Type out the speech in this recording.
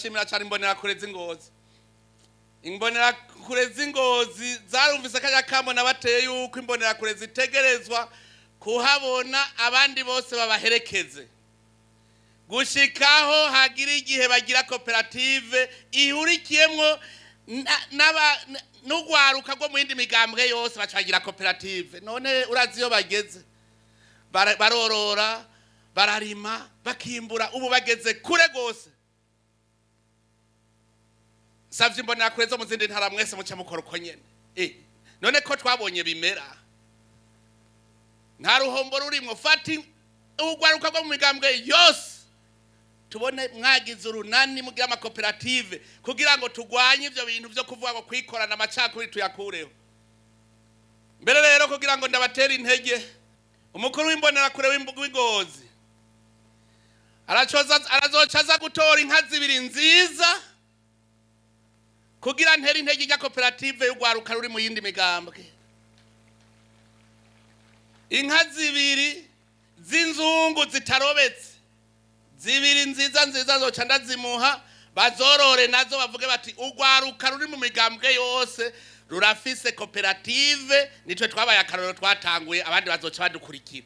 Shimira cyane imbonerakure z'Ingozi. Imbonerakure z'Ingozi zarumvise kajya kamona bateye yuko imbonerakure zitegerezwa kuhabona abandi bose babaherekeze. Gushikaho hagira igihe bagira koperative ihurikiyemwo n'Urwaruka rwo mu yindi migambwe yose bacagira koperative. None urazi yo bageze. Barorora, bararima, bakimbura, ubu bageze kure gose. Savye imbonerakure zo mu zindi ntara mwese muca mukora uko nyene. None ko twabonye bimera. Nta ruhombo rurimwo fati Urwaruka rwo mu migambwe yose. Tubone mwagize urunani mugira amakoperative kugira ngo tugwanye ivyo bintu byo kuvuga ngo kwikorana amacakuri tuyakureho. Mbere rero kugira ngo ndabatera intege umukuru w'imbonerakure w'Ingozi arazocaza gutora inka zibiri nziza kugira ntera intege ya koperative y'Urwaruka ruri mu yindi migambwe. Inka zibiri z'inzungu zitarobetse zibiri nziza zoca ndazimuha bazorore nazo bavuge bati Urwaruka ruri mu migambwe yose rurafise koperative nitwe twabaye akarorero twatanguye abandi bazoca badukurikira.